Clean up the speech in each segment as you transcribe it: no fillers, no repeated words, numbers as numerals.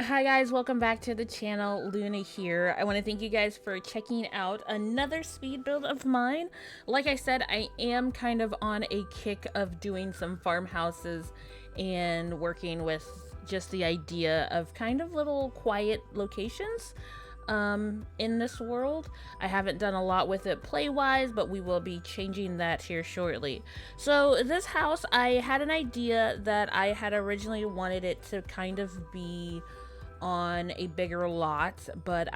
Hi guys, welcome back to the channel. Luna here. I want to thank you guys for checking out another speed build of mine. Like I said, I am kind of on a kick of doing some farmhouses and working with just the idea of kind of little quiet locations in this world. I haven't done a lot with it play wise, but we will be changing that here shortly. So this house, I had an idea that I had originally wanted it to kind of be on a bigger lot, but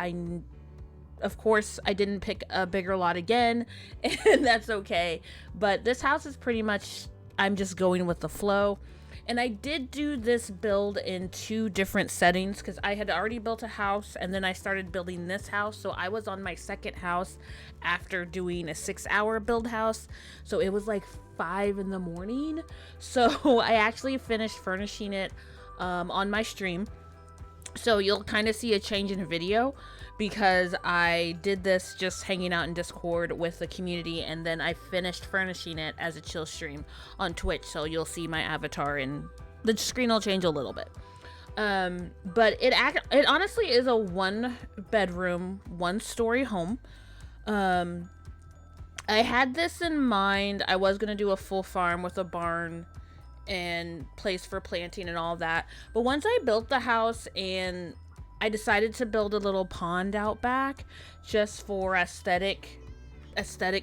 of course I didn't pick a bigger lot again, and that's okay. But this house is pretty much, I'm just going with the flow. And I did do this build in two different settings because I had already built a house and then I started building this house. So I was on my second house after doing a 6-hour build house. So it was like 5 in the morning. So I actually finished furnishing it on my stream. So you'll kind of see a change in video because I did this just hanging out in Discord with the community, and then I finished furnishing it as a chill stream on Twitch. So you'll see my avatar and the screen will change a little bit. But it honestly is a 1-bedroom, 1-story home. I had this in mind. I was gonna do a full farm with a barn and place for planting and all that, but once I built the house and I decided to build a little pond out back just for aesthetic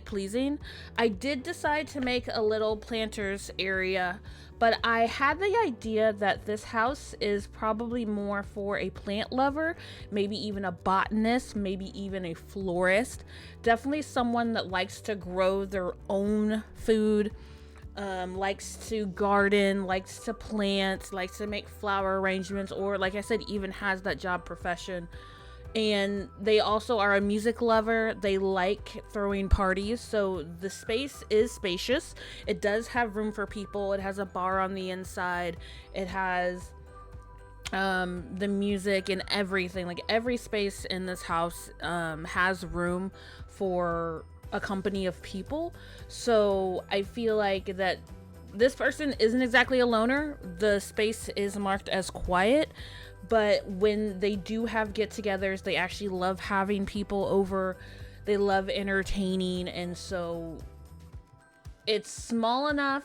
pleasing, I did decide to make a little planters area. But I had the idea that this house is probably more for a plant lover, maybe even a botanist, maybe even a florist, definitely someone that likes to grow their own food, likes to garden, likes to plant, likes to make flower arrangements, or like I said, even has that job profession. And they also are a music lover. They like throwing parties. So the space is spacious. It does have room for people. It has a bar on the inside. It has the music and everything. Like every space in this house has room for a company of people. So I feel like that this person isn't exactly a loner. The space is marked as quiet, but when they do have get-togethers, they actually love having people over. They love entertaining, and so it's small enough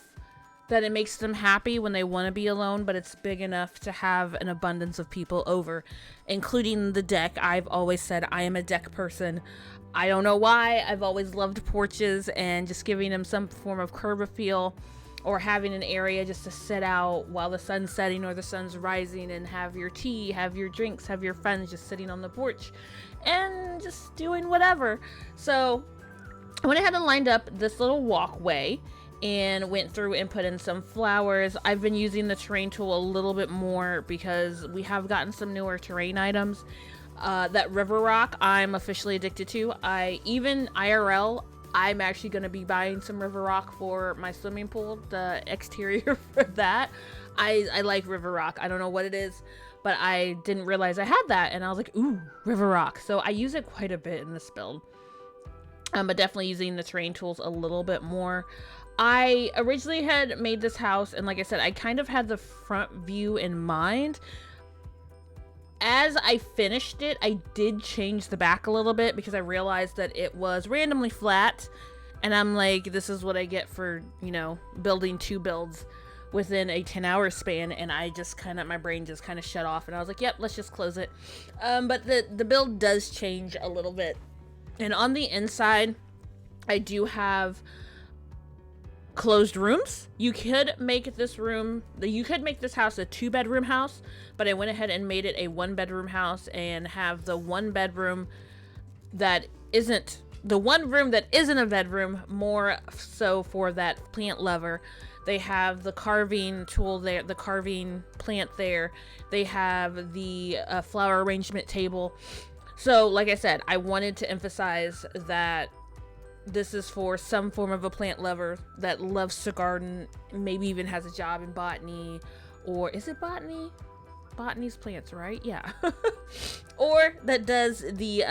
that it makes them happy when they want to be alone, but it's big enough to have an abundance of people over, including the deck. I've always said I am a deck person. I don't know why. I've always loved porches and just giving them some form of curb appeal, or having an area just to sit out while the sun's setting or the sun's rising and have your tea, have your drinks, have your friends just sitting on the porch and just doing whatever. So I went ahead and lined up this little walkway and went through and put in some flowers. I've been using the terrain tool a little bit more because we have gotten some newer terrain items. That river rock I'm officially addicted to. Even IRL, I'm actually going to be buying some river rock for my swimming pool, the exterior for that. I like river rock. I don't know what it is, but I didn't realize I had that, and I was like, ooh, river rock. So I use it quite a bit in this build. But definitely using the terrain tools a little bit more. I originally had made this house, and like I said, I kind of had the front view in mind. As I finished it, I did change the back a little bit because I realized that it was randomly flat, and I'm like, this is what I get for, you know, building 2 builds within a 10-hour span. And I just kind of, my brain just kind of shut off, and I was like, yep, let's just close it. But the build does change a little bit, and on the inside I do have closed rooms. You could make this house a 2-bedroom house, but I went ahead and made it a 1-bedroom house and have the one room that isn't a bedroom, more so for that plant lover. They have the carving tool there, the carving plant there. They have the flower arrangement table. So like I said, I wanted to emphasize that this is for some form of a plant lover that loves to garden, maybe even has a job in botany, or is it botany? Botany's plants, right? Yeah. Or that does the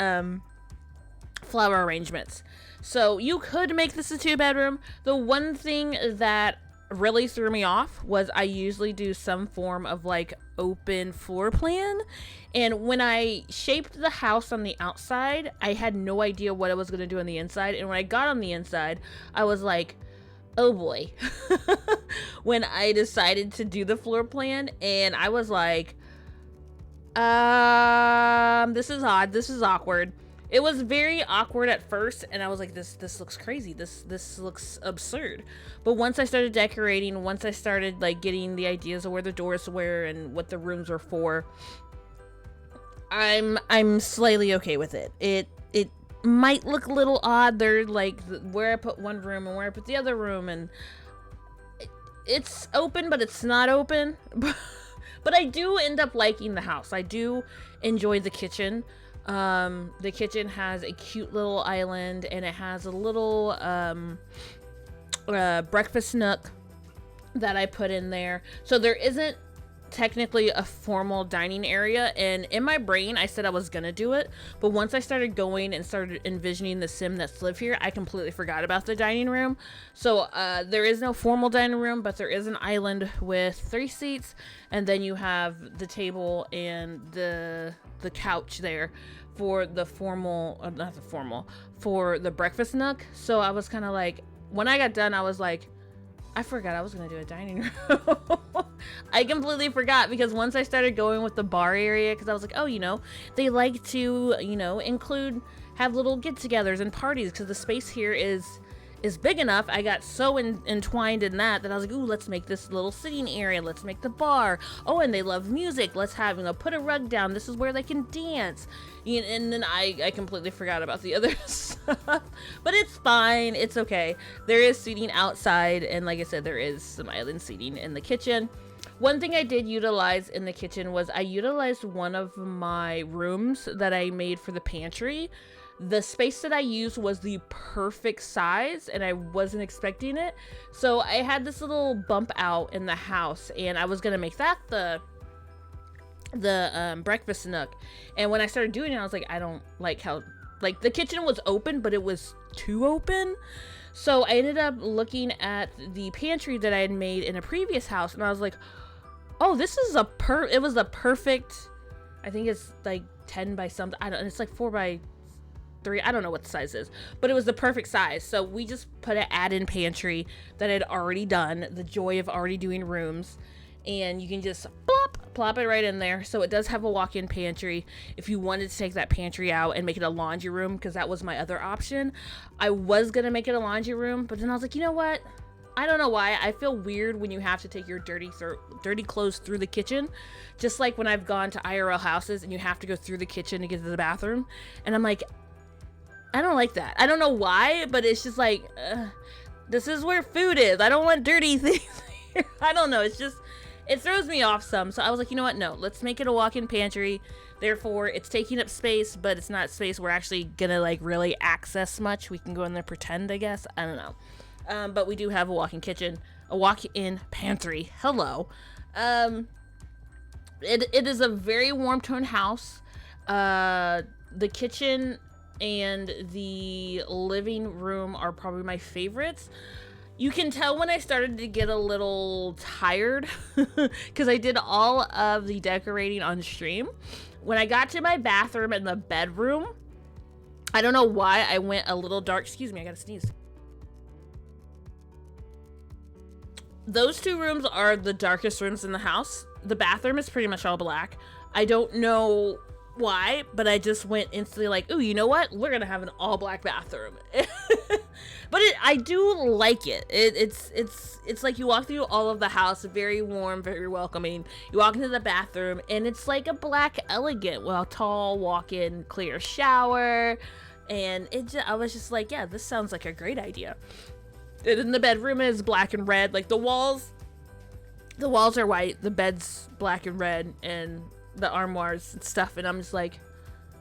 flower arrangements. So you could make this a 2-bedroom. The one thing that really threw me off was I usually do some form of like open floor plan, and when I shaped the house on the outside, I had no idea what I was going to do on the inside, and when I got on the inside, I was like, oh boy. When I decided to do the floor plan, and I was like, this is odd, this is awkward. It was very awkward at first, and I was like, this looks crazy. This looks absurd. But once I started decorating, once I started like getting the ideas of where the doors were and what the rooms were for, I'm slightly okay with it. It might look a little odd. They're like where I put one room and where I put the other room, and it's open, but it's not open. But I do end up liking the house. I do enjoy the kitchen. The kitchen has a cute little island, and it has a little breakfast nook that I put in there. So there isn't technically a formal dining area, and in my brain I said I was gonna do it, but once I started going and started envisioning the sim that's live here, I completely forgot about the dining room. So there is no formal dining room, but there is an island with 3 seats, and then you have the table and the couch there for the formal, for the breakfast nook. So I was kind of like, when I got done, I was like, I forgot I was gonna do a dining room. I completely forgot, because once I started going with the bar area, because I was like, oh, you know, they like to, you know, have little get-togethers and parties, because the space here is big enough. I got so entwined in that I was like, ooh, let's make this little sitting area, let's make the bar. Oh, and they love music, let's have, you know, put a rug down, this is where they can dance. And then I completely forgot about the other stuff. But it's fine, it's okay. There is seating outside, and like I said, there is some island seating in the kitchen. One thing I did utilize in the kitchen was I utilized one of my rooms that I made for the pantry. The space that I used was the perfect size, and I wasn't expecting it. So I had this little bump out in the house, and I was gonna make that the breakfast nook. And when I started doing it, I was like, I don't like how, like, the kitchen was open, but it was too open. So I ended up looking at the pantry that I had made in a previous house, and I was like, oh, this is it was a perfect, I think it's like 10 by something, I don't, it's like 4 by 3, I don't know what the size is, but it was the perfect size. So we just put an add-in pantry that I'd already done, the joy of already doing rooms, and you can just plop it right in there. So it does have a walk-in pantry if you wanted to take that pantry out and make it a laundry room, because that was my other option. I was gonna make it a laundry room, but then I was like, you know what, I don't know why, I feel weird when you have to take your dirty clothes through the kitchen, just like when I've gone to IRL houses and you have to go through the kitchen to get to the bathroom, and I'm like, I don't like that. I don't know why, but it's just like, this is where food is. I don't want dirty things here. I don't know. It's just, it throws me off some. So I was like, you know what? No, let's make it a walk-in pantry. Therefore, it's taking up space, but it's not space we're actually gonna like really access much. We can go in there, pretend, I guess. I don't know. But we do have a walk-in kitchen, a walk-in pantry. Hello. It is a very warm tone house. The kitchen and the living room are probably my favorites. You can tell when I started to get a little tired because I did all of the decorating on stream. When I got to my bathroom and the bedroom, I don't know why I went a little dark. Excuse me, I gotta sneeze. Those 2 rooms are the darkest rooms in the house. The bathroom is pretty much all black. I don't know why, but I just went instantly like, ooh, you know what? We're gonna have an all black bathroom. But I do like it. It's like you walk through all of the house, very warm, very welcoming. You walk into the bathroom, and it's like a black, elegant, well, tall, walk-in, clear shower, and I was just like, yeah, this sounds like a great idea. And then the bedroom is black and red, like the walls are white, the bed's black and red, and the armoires and stuff, and I'm just like,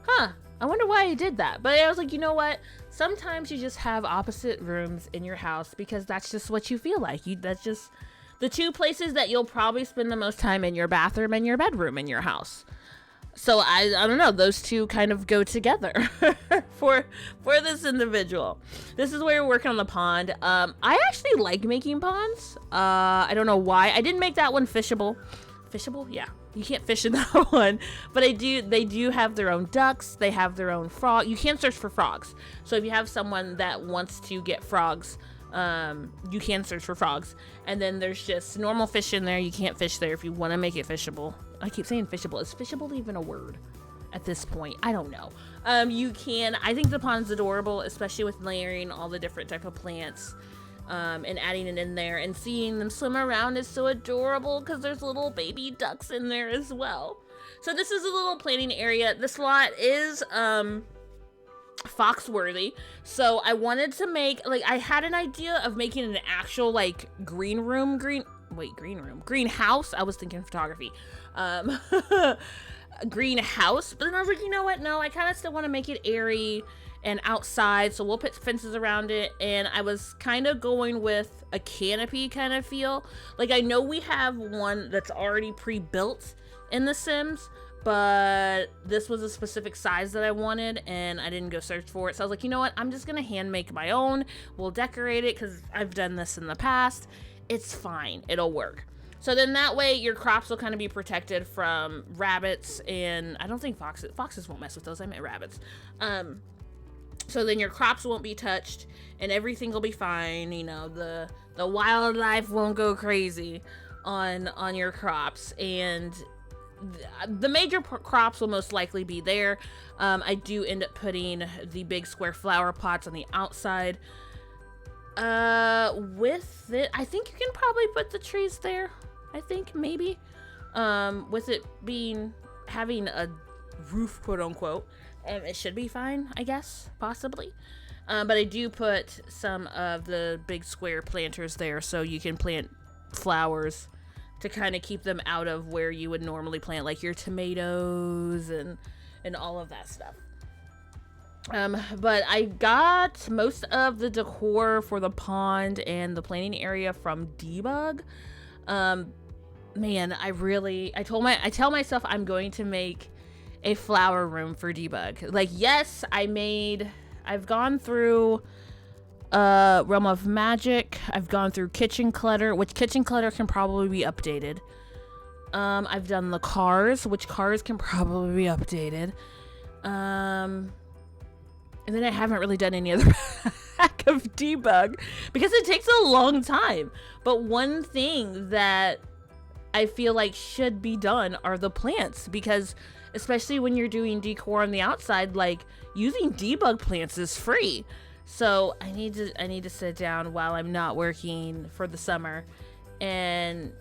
huh, I wonder why I did that. But I was like, you know what, sometimes you just have opposite rooms in your house because that's just what you feel like. That's just the 2 places that you'll probably spend the most time, in your bathroom and your bedroom in your house. So I don't know, those two kind of go together for this individual. This is where we're working on the pond. I actually like making ponds. I don't know why. I didn't make that one fishable. Fishable? Yeah. You can't fish in that one. But they do have their own ducks. They have their own frog. You can search for frogs. So if you have someone that wants to get frogs, you can search for frogs. And then there's just normal fish in there. You can't fish there if you want to make it fishable. I keep saying fishable. Is fishable even a word at this point? I don't know. You can. I think the pond's adorable, especially with layering all the different type of plants, and adding it in there and seeing them swim around is so adorable because there's little baby ducks in there as well. So this is a little planting area. This lot is fox-worthy, so I wanted to make, like, I had an idea of making an actual, like, greenhouse. I was thinking photography. Greenhouse, but then I was like, you know what, no, I kind of still want to make it airy and outside, so we'll put fences around it. And I was kind of going with a canopy kind of feel. Like, I know we have one that's already pre-built in The Sims, but this was a specific size that I wanted and I didn't go search for it. So I was like, you know what, I'm just gonna hand make my own. We'll decorate it because I've done this in the past. It's fine, it'll work. So then that way your crops will kind of be protected from rabbits, and I don't think foxes won't mess with those. I meant rabbits. So then your crops won't be touched and everything will be fine. You know, the wildlife won't go crazy on your crops, and the major crops will most likely be there. I do end up putting the big square flower pots on the outside. With it, I think you can probably put the trees there. I think maybe, with it having a roof, quote unquote, it should be fine, I guess, possibly. But I do put some of the big square planters there so you can plant flowers to kind of keep them out of where you would normally plant, like your tomatoes and all of that stuff. But I got most of the decor for the pond and the planting area from Debug. Man, I tell myself I'm going to make a flower room for Debug. Like, yes, I've gone through Realm of Magic. I've gone through Kitchen Clutter, which Kitchen Clutter can probably be updated. I've done the cars, which cars can probably be updated. And then I haven't really done any other pack of Debug because it takes a long time. But one thing that I feel like should be done are the plants, because especially when you're doing decor on the outside, like, using Debug plants is free. So I need to sit down while I'm not working for the summer and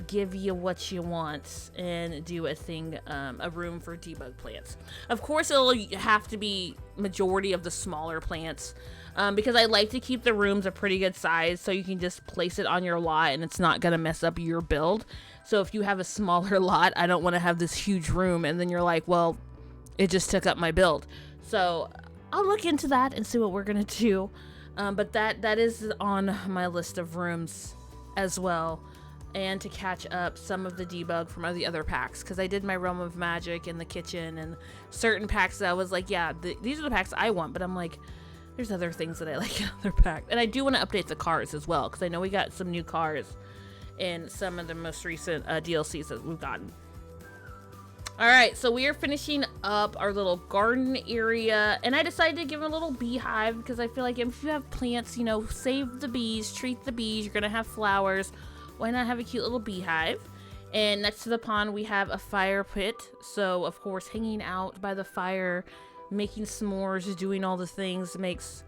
give you what you want and do a room for Debug plants. Of course, it'll have to be majority of the smaller plants, because I like to keep the rooms a pretty good size so you can just place it on your lot and it's not gonna mess up your build. So if you have a smaller lot, I don't want to have this huge room and then you're like, well, it just took up my build. So I'll look into that and see what we're gonna do. But that is on my list of rooms as well, and to catch up some of the Debug from the other packs, because I did my Realm of Magic and the kitchen and certain packs that I was like, yeah, these are the packs I want, but I'm like, there's other things that I like in other packs. And I do want to update the cars as well, because I know we got some new cars in some of the most recent DLCs that we've gotten. Alright, so we are finishing up our little garden area, and I decided to give it a little beehive because I feel like if you have plants, you know, save the bees, treat the bees, you're gonna have flowers, why not have a cute little beehive? And next to the pond we have a fire pit, so of course hanging out by the fire, making s'mores, doing all the things makes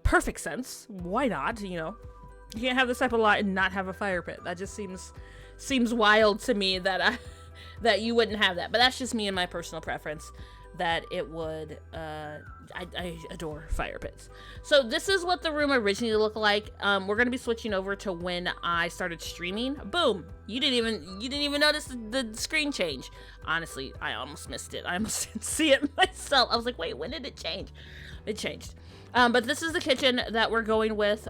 perfect sense. Why not, you know? You can't have this type of lot and not have a fire pit. That just seems wild to me that that you wouldn't have that. But that's just me and my personal preference, that it would. I adore fire pits. So this is what the room originally looked like. We're gonna be switching over to when I started streaming. Boom! You didn't even notice the screen change. Honestly, I almost missed it. I almost didn't see it myself. I was like, wait, when did it change? It changed. But this is the kitchen that we're going with.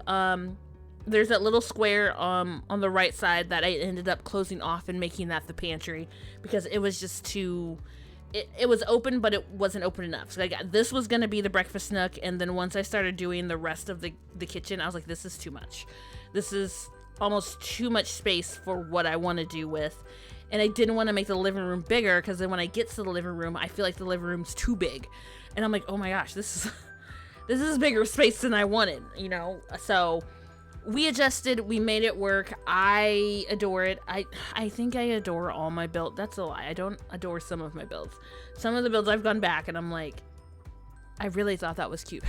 There's that little square on the right side that I ended up closing off and making that the pantry, because it was just too it was open, but it wasn't open enough. So this was going to be the breakfast nook. And then once I started doing the rest of the kitchen, I was like, this is too much. This is almost too much space for what I want to do with. And I didn't want to make the living room bigger, because then when I get to the living room, I feel like the living room's too big. And I'm like, oh my gosh, this is bigger space than I wanted, you know? So we adjusted, we made it work. I adore it. I think I adore all my builds. That's a lie. I don't adore some of my builds. Some of the builds I've gone back and I'm like, I really thought that was cute.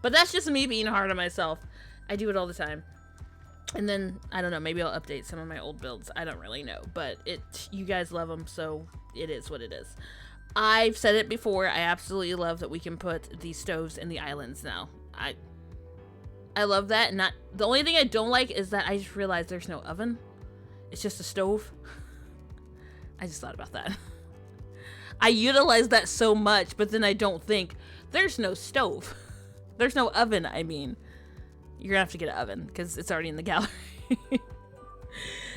But that's just me being hard on myself. I do it all the time. And then, I don't know, maybe I'll update some of my old builds. I don't really know. But you guys love them, so it is what it is. I've said it before, I absolutely love that we can put the stoves in the islands now. I love that. Not the only thing I don't like is that I just realized there's no oven. It's just a stove. I just thought about that. I utilize that so much, but then I don't think there's no stove. There's no oven, I mean. You're gonna have to get an oven because it's already in the gallery.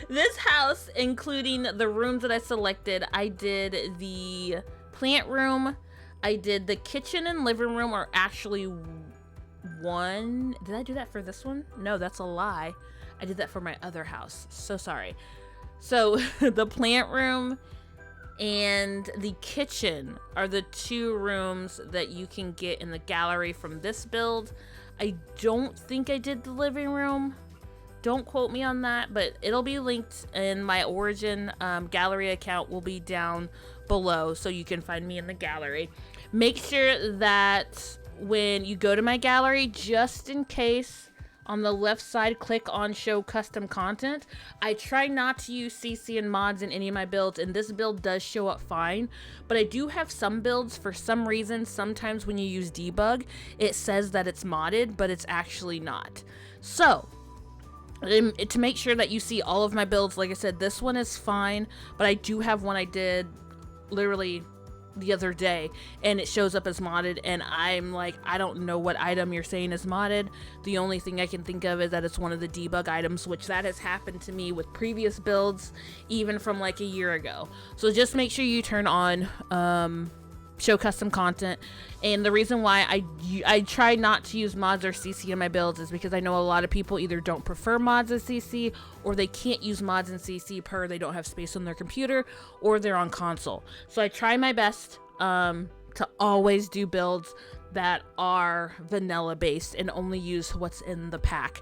This house, including the rooms that I selected, I did the plant room, I did the kitchen and living room are actually one. Did I do that for this one? No, that's a lie. I did that for my other house. So sorry. So the plant room and the kitchen are the two rooms that you can get in the gallery from this build. I don't think I did the living room. Don't quote me on that, but it'll be linked in my Origin gallery account will be down below, so you can find me in the gallery. Make sure that when you go to my gallery, just in case, on the left side, click on show custom content. I try not to use CC and mods in any of my builds, and this build does show up fine, but I do have some builds, for some reason, sometimes when you use debug, it says that it's modded, but it's actually not. So, to make sure that you see all of my builds, like I said, this one is fine, but I do have one I did literally the other day and it shows up as modded, and I'm like, I don't know what item you're saying is modded. The only thing I can think of is that it's one of the debug items, which that has happened to me with previous builds, even from like a year ago. So just make sure you turn on show custom content. And the reason why I try not to use mods or CC in my builds is because I know a lot of people either don't prefer mods as CC, or they can't use mods in CC per they don't have space on their computer, or they're on console. So I try my best to always do builds that are vanilla based and only use what's in the pack.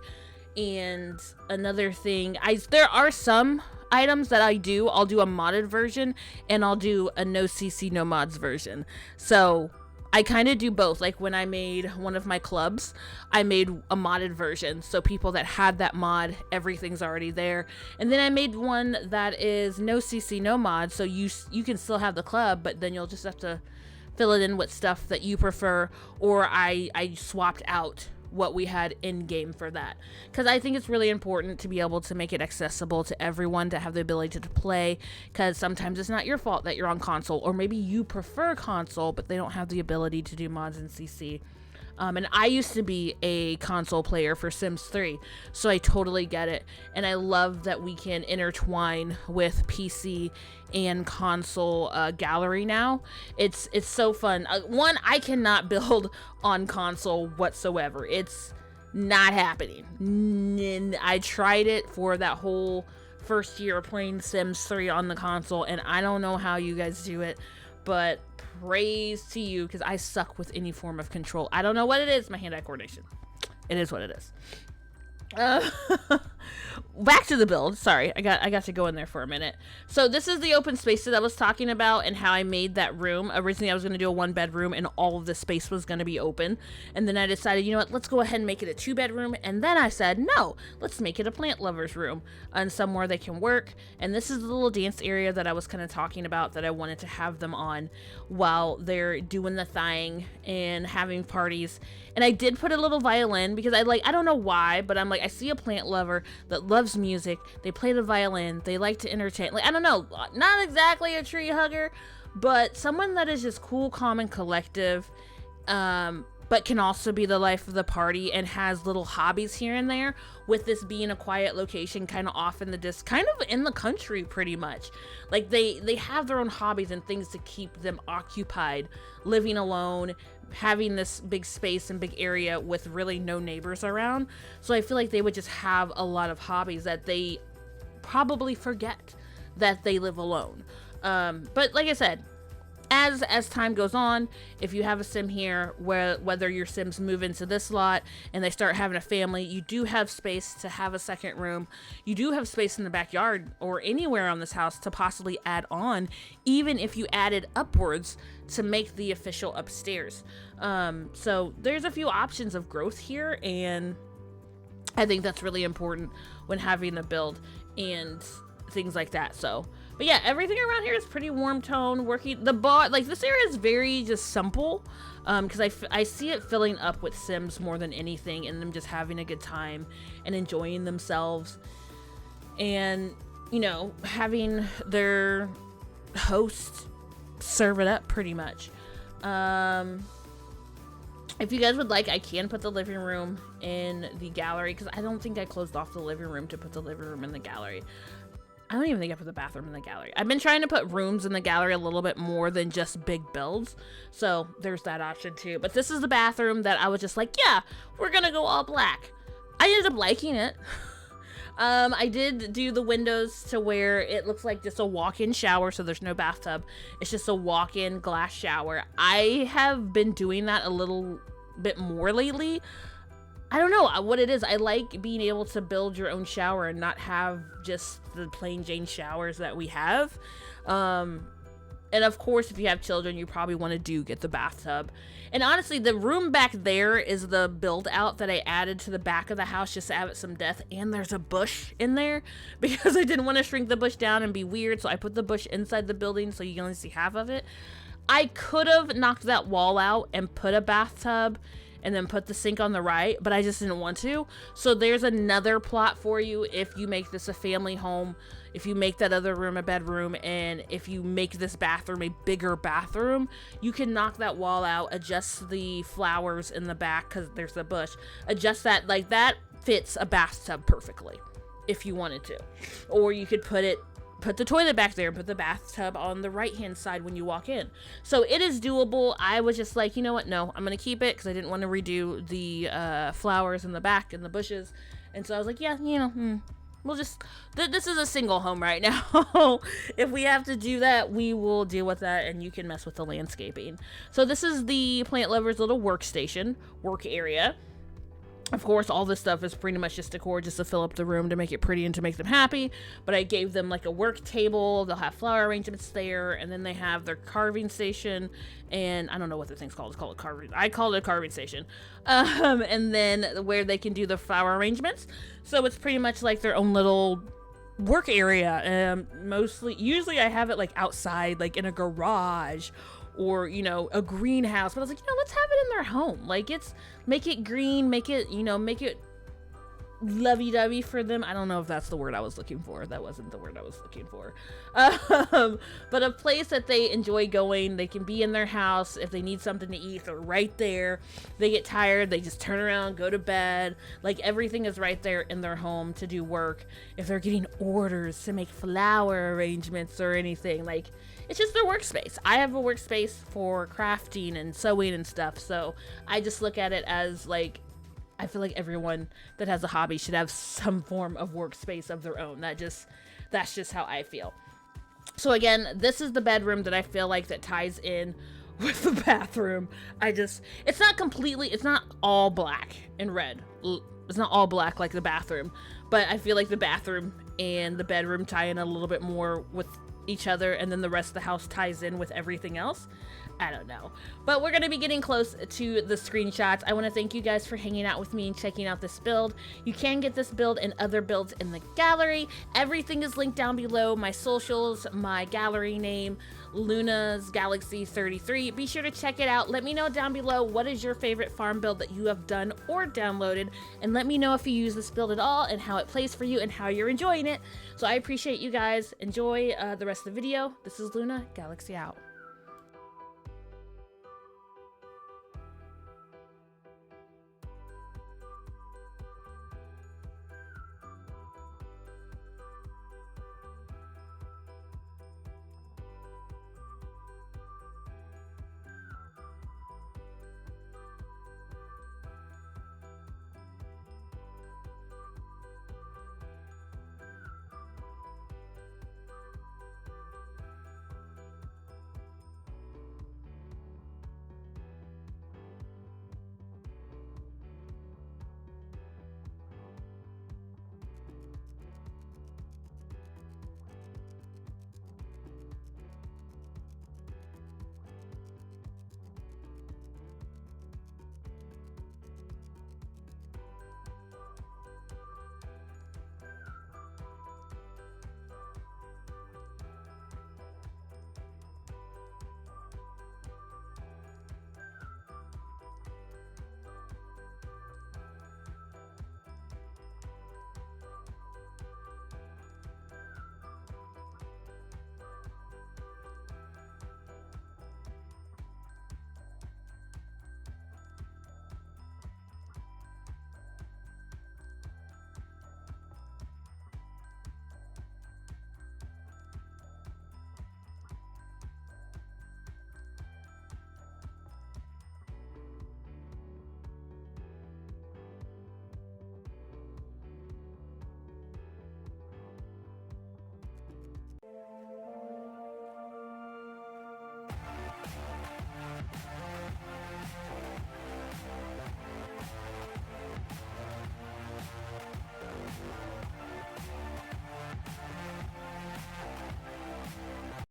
And another thing, there are some items that I'll do a modded version, and I'll do a no CC no mods version. So I kind of do both. Like when I made one of my clubs, I made a modded version, so people that had that mod, everything's already there. And then I made one that is no CC no mods, so you can still have the club, but then you'll just have to fill it in with stuff that you prefer. Or I swapped out what we had in game for that, because I think it's really important to be able to make it accessible to everyone, to have the ability to play, because sometimes it's not your fault that you're on console, or maybe you prefer console but they don't have the ability to do mods in CC. And I used to be a console player for Sims 3, so I totally get it. And I love that we can intertwine with PC and console gallery now. It's so fun. One, I cannot build on console whatsoever. It's not happening. I tried it for that whole first year of playing Sims 3 on the console, and I don't know how you guys do it, but praise to you, because I suck with any form of control. I don't know what it is. My hand-eye coordination. It is what it is. Back to the build. Sorry, I got to go in there for a minute. So this is the open space that I was talking about, and how I made that room. Originally I was going to do a 1-bedroom and all of the space was going to be open, and then I decided, you know what, let's go ahead and make it a 2-bedroom. And then I said, no, let's make it a plant lover's room and somewhere they can work. And this is the little dance area that I was kind of talking about, that I wanted to have them on while they're doing the thing and having parties. And I did put a little violin, because I don't know why, but I'm like, I see a plant lover that loves music, they play the violin, they like to entertain, like, I don't know, not exactly a tree hugger, but someone that is just cool, calm, and collective, but can also be the life of the party and has little hobbies here and there, with this being a quiet location kind of off in the kind of in the country pretty much. Like they have their own hobbies and things to keep them occupied, living alone, having this big space and big area with really no neighbors around. So I feel like they would just have a lot of hobbies that they probably forget that they live alone. But like I said, as time goes on, if you have a sim here, whether your sims move into this lot and they start having a family, you do have space to have a second room. You do have space in the backyard or anywhere on this house to possibly add on, even if you added upwards to make the official upstairs. So there's a few options of growth here, and I think that's really important when having a build and things like that. So but yeah, everything around here is pretty warm tone. Working the bar, like this area is very just simple, because I see it filling up with sims more than anything, and them just having a good time and enjoying themselves, and you know, having their host serve it up pretty much. If you guys would like, I can put the living room in the gallery, because I don't think I closed off the living room to put the living room in the gallery. I don't even think I put the bathroom in the gallery. I've been trying to put rooms in the gallery a little bit more than just big builds. So there's that option too. But this is the bathroom that I was just like, yeah, we're gonna go all black. I ended up liking it. I did do the windows to where it looks like just a walk-in shower, so there's no bathtub. It's just a walk-in glass shower. I have been doing that a little bit more lately. I don't know what it is. I like being able to build your own shower and not have just the plain Jane showers that we have. And of course, if you have children, you probably want to get the bathtub. And honestly, the room back there is the build out that I added to the back of the house just to have it some depth. And there's a bush in there because I didn't want to shrink the bush down and be weird. So I put the bush inside the building so you can only see half of it. I could have knocked that wall out and put a bathtub and then put the sink on the right, but I just didn't want to. So there's another plot for you if you make this a family home, if you make that other room a bedroom, and if you make this bathroom a bigger bathroom, you can knock that wall out, adjust the flowers in the back because there's a bush, adjust that, like that fits a bathtub perfectly if you wanted to. Or you could put the toilet back there and put the bathtub on the right hand side when you walk in. So it is doable. I was just like, you know what, no, I'm gonna keep it because I didn't want to redo the flowers in the back and the bushes. And so I was like, yeah, you know, we'll just this is a single home right now. If we have to do that, we will deal with that, and you can mess with the landscaping. So this is the plant lovers little workstation work area. Of course, all this stuff is pretty much just decor, just to fill up the room, to make it pretty and to make them happy. But I gave them like a work table. They'll have flower arrangements there, and then they have their carving station. And I don't know what the thing's called. It's called a carving. I call it a carving station. And then where they can do the flower arrangements. So it's pretty much like their own little work area. Usually I have it like outside, like in a garage, or, you know, a greenhouse. But I was like, you know, let's have it in their home. Like, make it green, make it lovey-dovey for them. I don't know if that's the word I was looking for. That wasn't the word I was looking for. But a place that they enjoy going. They can be in their house. If they need something to eat, they're right there. They get tired, they just turn around, go to bed. Like, everything is right there in their home to do work. If they're getting orders to make flower arrangements or anything, like, it's just their workspace. I have a workspace for crafting and sewing and stuff, so I just look at it as, like, I feel like everyone that has a hobby should have some form of workspace of their own. That's just how I feel. So again, this is the bedroom that I feel like that ties in with the bathroom. It's not all black and red. It's not all black like the bathroom, but I feel like the bathroom and the bedroom tie in a little bit more with each other, and then the rest of the house ties in with everything else. I don't know, but we're going to be getting close to the screenshots. I want to thank you guys for hanging out with me and checking out this build. You can get this build and other builds in the gallery. Everything is linked down below. My socials, my gallery name, Luna's Galaxy 33. Be sure to check it out. Let me know down below what is your favorite farm build that you have done or downloaded, and let me know if you use this build at all and how it plays for you and how you're enjoying it. So I appreciate you guys. Enjoy the rest of the video. This is Luna, Galaxy out.